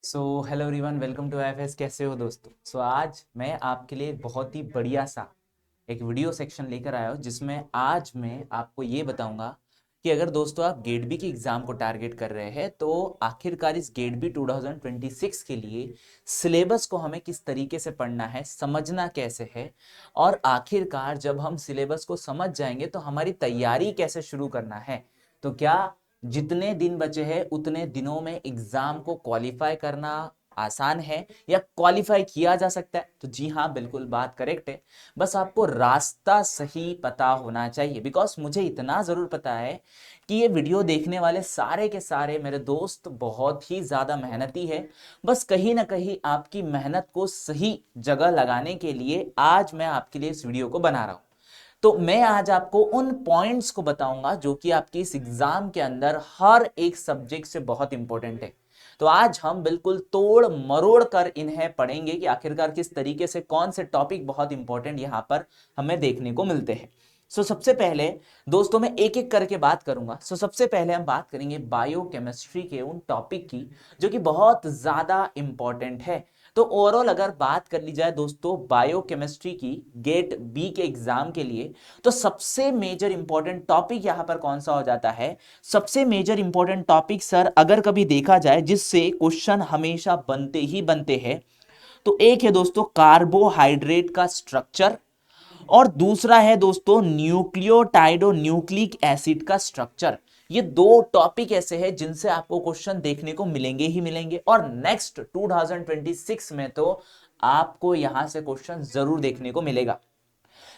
So hello everyone, welcome to FS. कैसे हो दोस्तों? आज मैं आपके लिए एक बहुत ही बढ़िया सा एक वीडियो सेक्शन लेकर आया हूँ, जिसमें आज मैं आपको ये बताऊंगा कि अगर दोस्तों आप गेट बी के एग्ज़ाम को टारगेट कर रहे हैं तो आखिरकार इस गेट बी 2026 के लिए सिलेबस को हमें किस तरीके से पढ़ना है, समझना कैसे है, और आखिरकार जब हम सिलेबस को समझ जाएंगे तो हमारी तैयारी कैसे शुरू करना है। तो क्या जितने दिन बचे हैं उतने दिनों में एग्जाम को क्वालिफाई करना आसान है या क्वालिफाई किया जा सकता है? तो जी हाँ, बिल्कुल बात करेक्ट है। बस आपको रास्ता सही पता होना चाहिए। बिकॉज मुझे इतना जरूर पता है कि ये वीडियो देखने वाले सारे के सारे मेरे दोस्त बहुत ही ज्यादा मेहनती है। बस कहीं ना कहीं आपकी मेहनत को सही जगह लगाने के लिए आज मैं आपके लिए इस वीडियो को बना रहा हूं। तो मैं आज आपको उन पॉइंट्स को बताऊंगा जो कि आपके इस एग्जाम के अंदर हर एक सब्जेक्ट से बहुत इंपॉर्टेंट है। तो आज हम बिल्कुल तोड़ मरोड़ कर इन्हें पढ़ेंगे कि आखिरकार किस तरीके से कौन से टॉपिक बहुत इंपॉर्टेंट यहां पर हमें देखने को मिलते हैं। सबसे पहले दोस्तों मैं एक एक करके बात करूंगा। सबसे पहले हम बात करेंगे बायोकेमिस्ट्री के उन टॉपिक की जो कि बहुत ज्यादा इंपॉर्टेंट है। तो ओवरऑल अगर बात कर ली जाए दोस्तों बायोकेमिस्ट्री की गेट बी के एग्जाम के लिए, तो सबसे मेजर इंपॉर्टेंट टॉपिक यहां पर कौन सा हो जाता है? सबसे मेजर इंपॉर्टेंट टॉपिक सर अगर कभी देखा जाए जिससे क्वेश्चन हमेशा बनते ही बनते हैं, तो एक है दोस्तों कार्बोहाइड्रेट का स्ट्रक्चर, और दूसरा है दोस्तों न्यूक्लियोटाइड और न्यूक्लिक एसिड का स्ट्रक्चर। ये दो टॉपिक ऐसे हैं जिनसे आपको क्वेश्चन देखने को मिलेंगे ही मिलेंगे, और नेक्स्ट 2026 में तो आपको यहां से क्वेश्चन जरूर देखने को मिलेगा।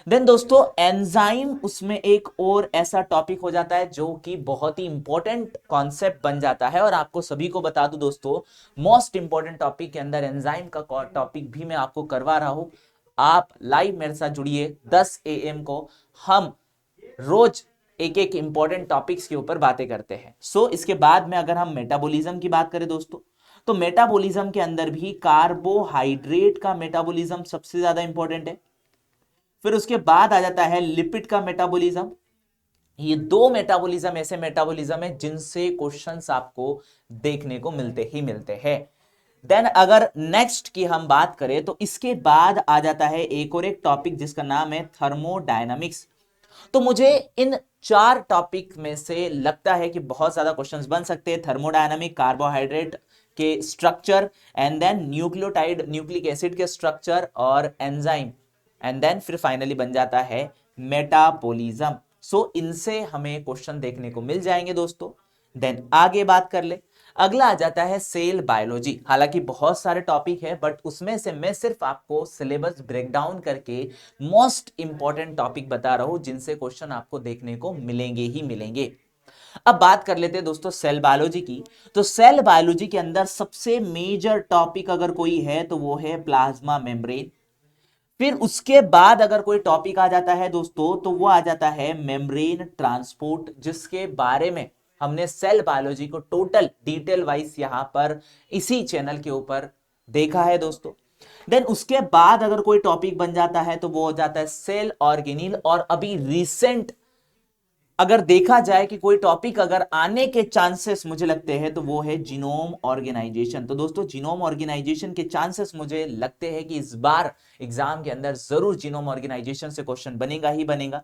देन दोस्तों एंजाइम उसमें एक और ऐसा टॉपिक हो जाता है जो कि बहुत ही इंपॉर्टेंट कॉन्सेप्ट बन जाता है, और आपको सभी को बता दूं दोस्तों मोस्ट इंपॉर्टेंट टॉपिक के अंदर एंजाइम का टॉपिक भी मैं आपको करवा रहा हूं। आप लाइव मेरे साथ जुड़िए 10 AM को। हम रोज एक एक इंपॉर्टेंट टॉपिक्स के ऊपर बातें करते हैं। इसके बाद में अगर हम मेटाबॉलिज्म की बात करें दोस्तों, तो मेटाबॉलिज्म के अंदर भी कार्बोहाइड्रेट का मेटाबॉलिज्म सबसे ज्यादा इंपॉर्टेंट है। फिर उसके बाद आ जाता है लिपिड का मेटाबॉलिज्म। ये दो मेटाबॉलिज्म ऐसे मेटाबॉलिज्म है जिनसे क्वेश्चंस आपको देखने को मिलते ही मिलते हैं। देन अगर नेक्स्ट की हम बात करें तो इसके बाद आ जाता है एक और एक टॉपिक जिसका नाम है थर्मोडायनामिक्स। तो मुझे इन चार टॉपिक में से लगता है कि बहुत ज्यादा क्वेश्चंस बन सकते हैं। थर्मोडायनामिक, कार्बोहाइड्रेट के structure, and then nucleotide nucleic acid के स्ट्रक्चर, और एंजाइम, एंड देन फिर फाइनली बन जाता है मेटाबॉलिज्म। इनसे हमें क्वेश्चन देखने को मिल जाएंगे दोस्तों। देन आगे बात कर ले, अगला आ जाता है सेल बायोलॉजी। हालांकि बहुत सारे टॉपिक है बट उसमें से मैं सिर्फ आपको सिलेबस ब्रेकडाउन करके मोस्ट इंपॉर्टेंट टॉपिक बता रहा हूं जिनसे क्वेश्चन आपको देखने को मिलेंगे ही मिलेंगे। अब बात कर लेते हैं दोस्तों सेल बायोलॉजी की। तो सेल बायोलॉजी के अंदर सबसे मेजर टॉपिक अगर कोई है तो वो है प्लाज्मा मेम्ब्रेन। फिर उसके बाद अगर कोई टॉपिक आ जाता है दोस्तों तो वो आ जाता है मेम्ब्रेन ट्रांसपोर्ट, जिसके बारे में हमने सेल बायोलॉजी को टोटल डिटेल वाइज यहां पर इसी चैनल के ऊपर देखा है दोस्तों। देन उसके बाद अगर कोई टॉपिक बन जाता है तो वो हो जाता है सेल ऑर्गेनिल, और अभी रिसेंट अगर देखा जाए कि कोई टॉपिक अगर आने के चांसेस मुझे लगते हैं तो वो है जीनोम ऑर्गेनाइजेशन। तो दोस्तों जीनोम ऑर्गेनाइजेशन के चांसेस मुझे लगते हैं कि इस बार एग्जाम के अंदर जरूर जीनोम ऑर्गेनाइजेशन से क्वेश्चन बनेगा ही बनेगा।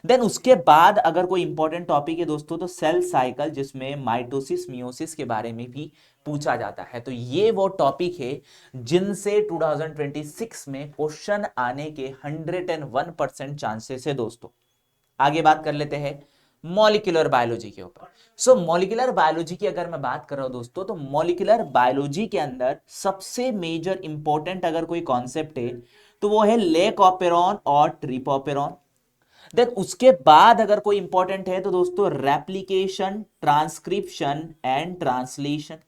देन उसके बाद अगर कोई इंपॉर्टेंट टॉपिक है दोस्तों तो सेल साइकिल, जिसमें माइटोसिस मियोसिस के बारे में भी पूछा जाता है। तो ये वो टॉपिक है जिनसे 2026 में क्वेश्चन आने के 101% चांसेस है दोस्तों। आगे बात कर लेते हैं मॉलिक्यूलर बायोलॉजी के ऊपर। मॉलिक्यूलर बायोलॉजी की अगर मैं बात कर रहा हूं दोस्तों, तो मॉलिक्यूलर बायोलॉजी के अंदर सबसे मेजर इंपॉर्टेंट अगर कोई कॉन्सेप्ट है तो वो है लेकओपेरॉन और ट्रिपोपेरॉन। देन उसके बाद अगर कोई इंपॉर्टेंट है तो दोस्तों replication, transcription and translation.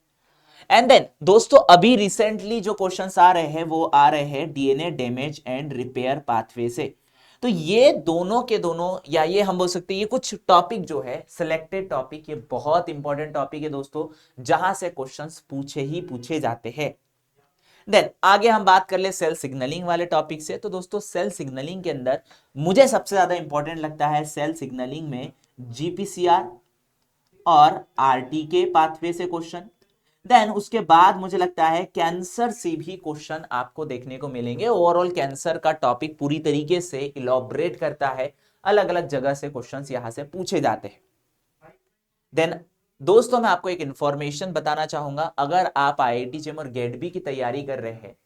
And then दोस्तों अभी रिसेंटली जो क्वेश्चंस आ रहे हैं वो आ रहे हैं DNA damage and repair pathway से। तो ये दोनों के दोनों, या ये हम बोल सकते हैं ये कुछ टॉपिक जो है सिलेक्टेड टॉपिक, ये बहुत इंपॉर्टेंट टॉपिक है दोस्तों जहां से क्वेश्चंस पूछे ही पूछे जाते हैं। देन आगे हम बात कर ले सेल सिग्नलिंग वाले टॉपिक से। तो दोस्तों सेल सिग्नलिंग के अंदर मुझे सबसे ज्यादा इंपॉर्टेंट लगता है सेल सिग्नलिंग में जीपीसीआर और आरटीके पाथवे से क्वेश्चन। देन उसके बाद मुझे लगता है कैंसर से भी क्वेश्चन आपको देखने को मिलेंगे। ओवरऑल कैंसर का टॉपिक पूरी तरीके से इलॉबरेट करता है, अलग अलग जगह से क्वेश्चंस यहां से पूछे जाते हैं। देन दोस्तों मैं आपको एक इंफॉर्मेशन बताना चाहूंगा, अगर आप आईआईटी जेईई और गेट बी की तैयारी कर रहे हैं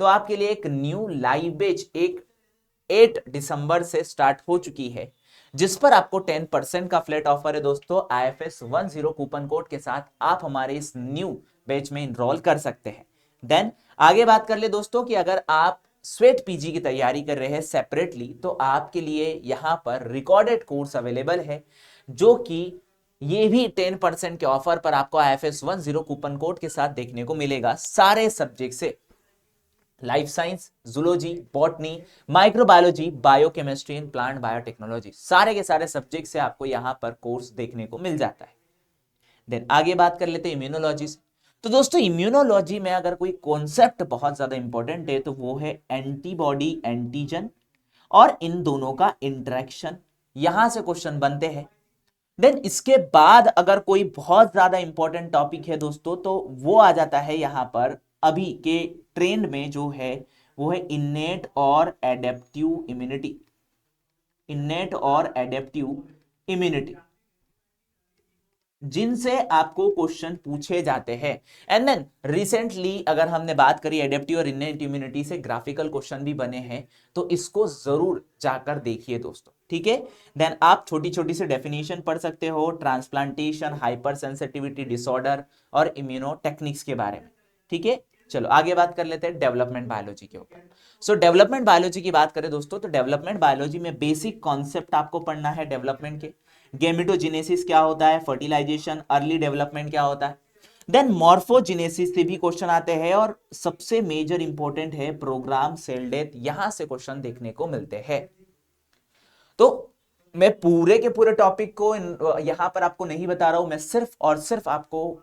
तो आपके लिए एक न्यू लाइव बैच एक 8 दिसंबर से स्टार्ट हो चुकी है, जिस पर आपको 10% का फ्लैट ऑफर है दोस्तों। IFS10 कूपन कोड के साथ आप हमारे इस न्यू बैच में इनरोल कर सकते हैं। देन आगे बात कर ले दोस्तों कि अगर आप स्वेट पीजी की तैयारी कर रहे हैं सेपरेटली, तो आपके लिए यहां पर रिकॉर्डेड कोर्स अवेलेबल है, जो कि ये भी 10% के ऑफर पर आपको IFS10 कूपन कोड के साथ देखने को मिलेगा। सारे सब्जेक्ट से life science, zoology, botany, microbiology, biochemistry and plant biotechnology, सारे के सारे सब्जेक्ट से आपको यहां पर कोर्स देखने को मिल जाता है। देन आगे बात कर लेते हैं इम्यूनोलॉजी से। तो दोस्तों इम्यूनोलॉजी में अगर कोई कॉन्सेप्ट बहुत ज्यादा इंपॉर्टेंट है तो वो है एंटीबॉडी एंटीजन और इन दोनों का इंटरेक्शन, यहां से क्वेश्चन बनते हैं। देन इसके बाद अगर कोई बहुत ज्यादा इंपॉर्टेंट टॉपिक है दोस्तों तो वो आ जाता है यहां पर अभी के ट्रेंड में जो है वो है इन्नेट और एडेप्टिव इम्यूनिटी। इन्नेट और एडेप्टिव इम्यूनिटी जिनसे आपको क्वेश्चन पूछे जाते हैं। एंड देन रिसेंटली अगर हमने बात करी एडेप्टिव और इन्नेट इम्यूनिटी से ग्राफिकल क्वेश्चन भी बने हैं, तो इसको जरूर जाकर देखिए दोस्तों, ठीक है। देन आप छोटी छोटी सी डेफिनेशन पढ़ सकते हो ट्रांसप्लांटेशन, हाइपर सेंसिटिविटी डिसऑर्डर और इम्यूनो टेक्निक्स के बारे में, ठीक है। चलो आगे बात कर लेते हैं डेवलपमेंट बायोलॉजी के ऊपर। सो डेवलपमेंट बायोलॉजी की बात करें दोस्तों तो डेवलपमेंट बायोलॉजी में बेसिक कॉन्सेप्ट आपको पढ़ना है डेवलपमेंट के। गेमिटोजेनेसिस क्या होता है, फर्टिलाइजेशन, अर्ली डेवलपमेंट क्या होता है। देन मॉर्फोजेनेसिस से भी क्वेश्चन आते हैं और सबसे मेजर इंपॉर्टेंट है प्रोग्राम सेल डेथ, यहां से क्वेश्चन देखने को मिलते हैं। तो मैं पूरे के पूरे टॉपिक को यहां पर आपको नहीं बता रहा हूं, मैं सिर्फ और सिर्फ आपको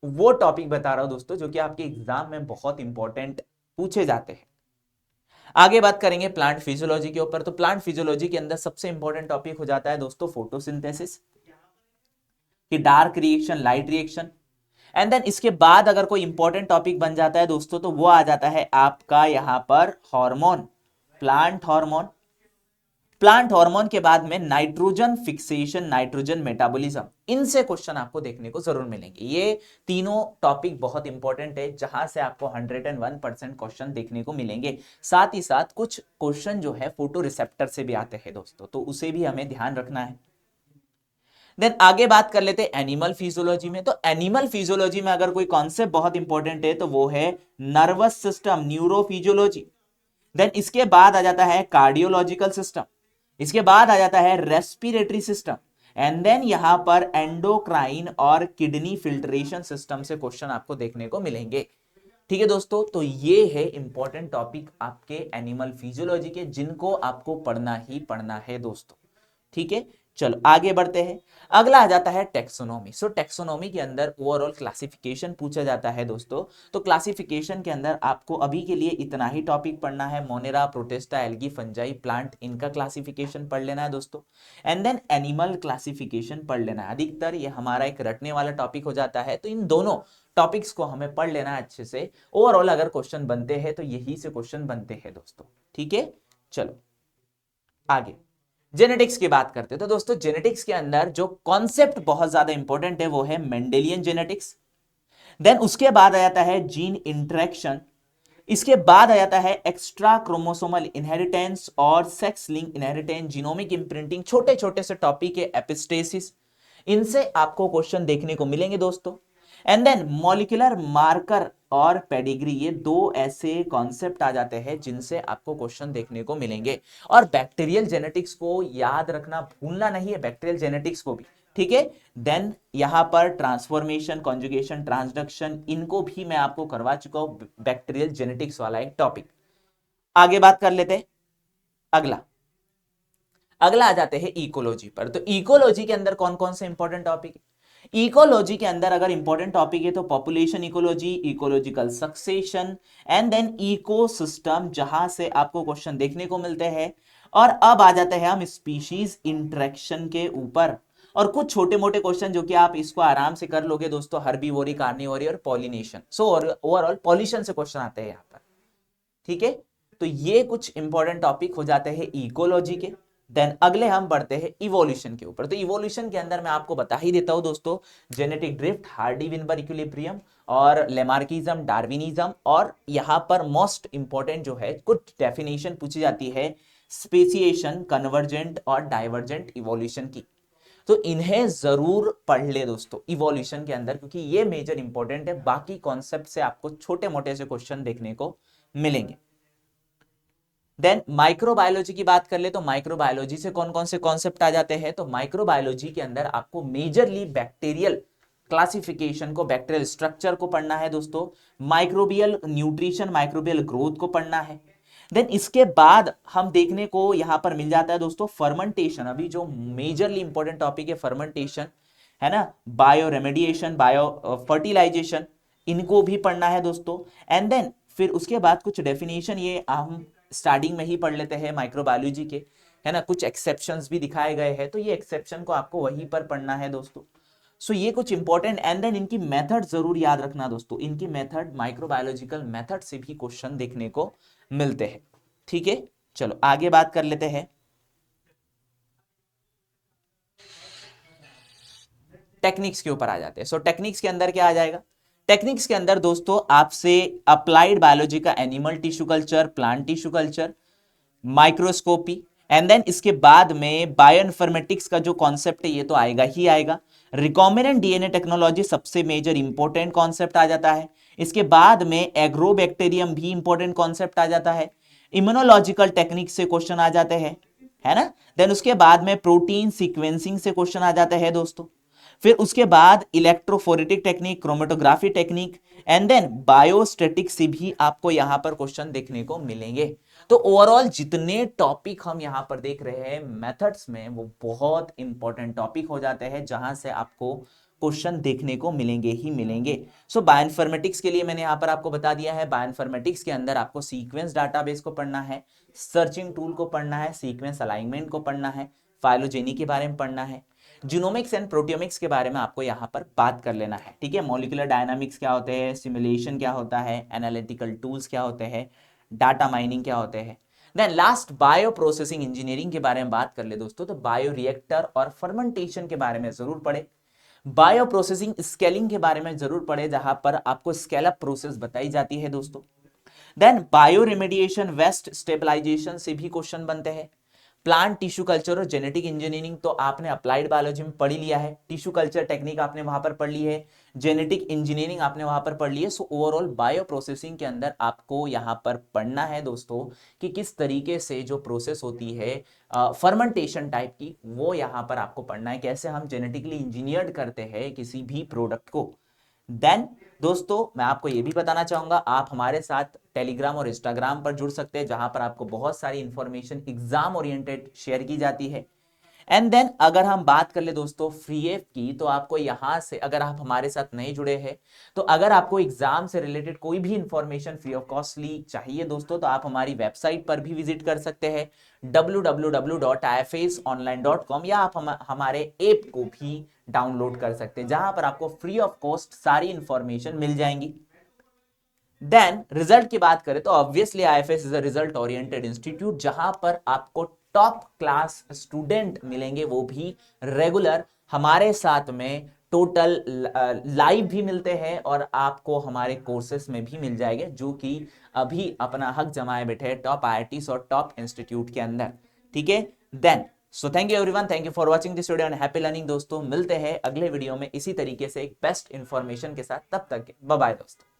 वो टॉपिक बता रहा हूं दोस्तों जो कि आपके एग्जाम में बहुत इंपॉर्टेंट पूछे जाते हैं। आगे बात करेंगे प्लांट फिजियोलॉजी के ऊपर। तो प्लांट फिजियोलॉजी के अंदर सबसे इंपॉर्टेंट टॉपिक हो जाता है दोस्तों फोटोसिंथेसिस, कि dark reaction, light reaction. And then इसके बाद अगर कोई इंपॉर्टेंट टॉपिक बन जाता है दोस्तों तो वो आ जाता है आपका यहां पर hormone, plant hormone. Plant hormone के बाद में नाइट्रोजन फिक्सेशन, नाइट्रोजन मेटाबॉलिज्म, इनसे क्वेश्चन आपको देखने को जरूर मिलेंगे। ये तीनों टॉपिक बहुत इंपॉर्टेंट है, जहां से आपको 101% क्वेश्चन देखने को मिलेंगे। साथ ही साथ कुछ क्वेश्चन जो है फोटो रिसेप्टर से भी आते हैं दोस्तों, तो उसे भी हमें ध्यान रखना है। देन आगे बात कर लेते हैं एनिमल फिजियोलॉजी में। तो एनिमल फिजियोलॉजी में अगर कोई कॉन्सेप्ट बहुत इंपॉर्टेंट है तो वो है नर्वस सिस्टम, न्यूरोफिजियोलॉजी। देन इसके बाद आ जाता है कार्डियोलॉजिकल सिस्टम, इसके बाद आ जाता है रेस्पिरेटरी सिस्टम, एंड देन यहां पर एंडोक्राइन और किडनी फिल्ट्रेशन सिस्टम से क्वेश्चन आपको देखने को मिलेंगे, ठीक है दोस्तों। तो ये है इंपॉर्टेंट टॉपिक आपके एनिमल फिजियोलॉजी के, जिनको आपको पढ़ना ही पढ़ना है दोस्तों, ठीक है। चलो आगे बढ़ते हैं। अगला आ जाता है टेक्सोनॉमी। सो टेक्सोनॉमी के अंदर ओवरऑल क्लासिफिकेशन पूछा जाता है दोस्तों। तो क्लासिफिकेशन के अंदर आपको अभी के लिए इतना ही टॉपिक पढ़ना है, Monera, Protista, algae, fungi, plant, इनका क्लासिफिकेशन पढ़ लेना है दोस्तों। एंड देन एनिमल क्लासिफिकेशन पढ़ लेना है। अधिकतर ये हमारा एक रटने वाला टॉपिक हो जाता है, तो इन दोनों टॉपिक्स को हमें पढ़ लेना है अच्छे से। ओवरऑल अगर क्वेश्चन बनते हैं तो यही से क्वेश्चन बनते हैं दोस्तों, ठीक है। चलो आगे जेनेटिक्स की बात करते हैं। तो दोस्तों जेनेटिक्स के अंदर जो कॉन्सेप्ट बहुत ज्यादा इंपॉर्टेंट है वो है मेंडेलियन जेनेटिक्स। देन उसके बाद आ जाता है जीन इंटरेक्शन, इसके बाद आ जाता है एक्स्ट्रा क्रोमोसोमल इनहेरिटेंस और सेक्स लिंक इनहेरिटेंस, जीनोमिक इंप्रिंटिंग, छोटे छोटे से टॉपिक है, एपिस्टेसिस, इनसे आपको क्वेश्चन देखने को मिलेंगे दोस्तों। एंड देन मॉलिक्यूलर मार्कर और पेडिग्री, ये दो ऐसे कॉन्सेप्ट आ जाते हैं जिनसे आपको क्वेश्चन देखने को मिलेंगे। और बैक्टीरियल जेनेटिक्स को याद रखना भूलना नहीं है, बैक्टीरियल जेनेटिक्स को भी, ठीक है। देन यहां पर ट्रांसफॉर्मेशन, कॉन्जुगेशन, ट्रांसडक्शन, इनको भी मैं आपको करवा चुका हूं, बैक्टीरियल जेनेटिक्स वाला एक टॉपिक। आगे बात कर लेते हैं। अगला अगला आ जाते हैं इकोलॉजी पर। तो इकोलॉजी के अंदर कौन कौन से इंपॉर्टेंट टॉपिक है? इकोलॉजी के अंदर अगर इंपॉर्टेंट टॉपिक है तो population ecology, ecological succession, and then ecosystem, जहां से आपको क्वेश्चन देखने को मिलते हैं। और अब आ जाते हैं हम स्पीशीज इंटरेक्शन के ऊपर। और कुछ छोटे मोटे क्वेश्चन जो कि आप इसको आराम से कर लोगे दोस्तों, हर्बीवोरी, कार्निवोरी और पॉलिनेशन। सो ओवरऑल पॉल्यूशन से क्वेश्चन आते हैं यहाँ पर, ठीक है। तो ये कुछ इंपॉर्टेंट टॉपिक हो जाते हैं इकोलॉजी के। देन अगले हम बढ़ते हैं इवोल्यूशन के ऊपर। तो इवोल्यूशन के अंदर मैं आपको बता ही देता हूं दोस्तों, जेनेटिक ड्रिफ्ट, हार्डी-विनबर इक्विलिब्रियम और लेमार्किज्म, डार्विनिज्म, और यहां पर मोस्ट इंपॉर्टेंट जो है कुछ डेफिनेशन पूछी जाती है स्पेसिएशन, कन्वर्जेंट और डाइवर्जेंट इवोल्यूशन की। तो इन्हें जरूर पढ़ ले दोस्तों इवोल्यूशन के अंदर, क्योंकि ये मेजर इंपॉर्टेंट है। बाकी कॉन्सेप्ट से आपको छोटे मोटे से क्वेश्चन देखने को मिलेंगे। देन माइक्रोबायोलॉजी की बात कर ले तो माइक्रोबायोलॉजी से कौन कौन से कॉन्सेप्ट आ जाते हैं। तो माइक्रोबायोलॉजी के अंदर आपको मेजरली बैक्टीरियल क्लासिफिकेशन को, बैक्टीरियल स्ट्रक्चर को पढ़ना है दोस्तों, माइक्रोबियल न्यूट्रिशन, माइक्रोबियल ग्रोथ को पढ़ना है। देन इसके बाद हम देखने को यहां पर मिल जाता है दोस्तों फर्मेंटेशन, अभी जो मेजरली इंपॉर्टेंट टॉपिक है फर्मेंटेशन, है ना, बायो रेमेडिएशन, बायो फर्टिलाइजेशन, इनको भी पढ़ना है दोस्तों। एंड देन फिर उसके बाद कुछ डेफिनेशन ये हम स्टार्टिंग में ही पढ़ लेते हैं माइक्रोबायोलॉजी के, है ना, कुछ एक्सेप्शंस भी दिखाए गए हैं, तो ये एक्सेप्शन को आपको वहीं पर पढ़ना है दोस्तों। सो ये कुछ इंपॉर्टेंट, एंड देन इनकी मेथड जरूर याद रखना दोस्तों, इनकी मेथड, माइक्रोबायोलॉजिकल मेथड से भी क्वेश्चन देखने को मिलते हैं, ठीक है। चलो आगे बात कर लेते हैं टेक्निक्स के ऊपर आ जाते हैं। सो टेक्निक्स के अंदर क्या आ जाएगा, टेक्निक्स के अंदर दोस्तों आपसे अप्लाइड बायोलॉजी का animal tissue culture, plant tissue culture, microscopy, and then इसके बाद में बायोइन्फॉर्मेटिक्स का जो कॉन्सेप्ट है ये तो आएगा ही आएगा। रिकॉम्बिनेंट डीएनए टेक्नोलॉजी सबसे मेजर इंपॉर्टेंट कॉन्सेप्ट आ जाता है। इसके बाद में एग्रोबैक्टीरियम भी इंपॉर्टेंट कॉन्सेप्ट आ जाता है। इम्यूनोलॉजिकल टेक्निक से क्वेश्चन आ जाते हैं, है ना। देन उसके बाद में प्रोटीन सीक्वेंसिंग से क्वेश्चन आ जाते हैं दोस्तों। फिर उसके बाद electrophoretic technique, chromatography technique, and then biostatic से भी आपको यहां पर क्वेश्चन देखने को मिलेंगे। तो ओवरऑल जितने टॉपिक हम यहां पर देख रहे हैं मेथड्स में, वो बहुत इंपॉर्टेंट टॉपिक हो जाते हैं जहां से आपको क्वेश्चन देखने को मिलेंगे ही मिलेंगे। सो बायोइन्फॉर्मेटिक्स के लिए मैंने यहां पर आपको बता दिया है, बायोइन्फॉर्मेटिक्स के अंदर आपको सीक्वेंस डाटाबेस को पढ़ना है, सर्चिंग टूल को पढ़ना है, सीक्वेंस अलाइनमेंट को पढ़ना है, फाइलोजेनी के बारे में पढ़ना है, जीनोमिक्स एंड प्रोटियोमिक्स के बारे में आपको यहाँ पर बात कर लेना है, ठीक है। मॉलिक्यूलर डायनामिक्स क्या होते हैं, सिमुलेशन क्या होता है, एनालिटिकल टूल्स क्या होते हैं, डाटा माइनिंग क्या होते हैं। Then last bioprocessing engineering के बारे में बात कर ले दोस्तों, तो बायो रिएक्टर और फर्मेंटेशन के बारे में जरूर पढ़े, बायो प्रोसेसिंग स्केलिंग के बारे में जरूर पढ़े जहां पर आपको स्केल अप प्रोसेस बताई जाती है दोस्तों। Then bioremediation, waste stabilisation से भी क्वेश्चन बनते हैं। प्लांट टिश्यू कल्चर और जेनेटिक इंजीनियरिंग तो आपने अप्लाइड बायोलॉजी में पढ़ ही लिया है, टिश्यू कल्चर टेक्निक आपने वहां पर पढ़ ली है, जेनेटिक इंजीनियरिंग आपने वहां पर पढ़ ली है। सो ओवरऑल बायो प्रोसेसिंग के अंदर आपको यहाँ पर पढ़ना है दोस्तों कि किस तरीके से जो प्रोसेस होती है फर्मेंटेशन टाइप की, वो यहाँ पर आपको पढ़ना है, कैसे हम जेनेटिकली इंजीनियर्ड करते हैं किसी भी प्रोडक्ट को। देन दोस्तों मैं आपको ये भी बताना चाहूंगा, आप हमारे साथ टेलीग्राम और इंस्टाग्राम पर जुड़ सकते हैं जहां पर आपको बहुत सारी इंफॉर्मेशन एग्जाम ओरिएंटेड शेयर की जाती है। एंड देन अगर हम बात कर ले दोस्तों फ्री एप की, तो आपको यहां से, अगर आप हमारे साथ नहीं जुड़े हैं, तो अगर आपको एग्जाम से रिलेटेड कोई भी इंफॉर्मेशन फ्री ऑफ कॉस्टली चाहिए दोस्तों, तो आप हमारी वेबसाइट पर भी विजिट कर सकते हैं www.ifasonline.com, या आप हमारे ऐप को भी डाउनलोड कर सकते हैं जहां पर आपको फ्री ऑफ कॉस्ट सारी इंफॉर्मेशन मिल जाएंगी। देन रिजल्ट की बात करें तो obviously IFS is a result oriented institute, जहां पर आपको टॉप क्लास स्टूडेंट मिलेंगे, वो भी रेगुलर हमारे साथ में, टोटल लाइव भी मिलते हैं और आपको हमारे कोर्सेस में भी मिल जाएंगे, जो कि अभी अपना हक जमाए बैठे टॉप आईआईटीज और टॉप इंस्टीट्यूट के अंदर, ठीक है। Then so thank you everyone, thank you for watching this video and happy learning दोस्तों। मिलते हैं अगले वीडियो में इसी तरीके से एक बेस्ट इंफॉर्मेशन के साथ, तब तक बाय बाय दोस्तों।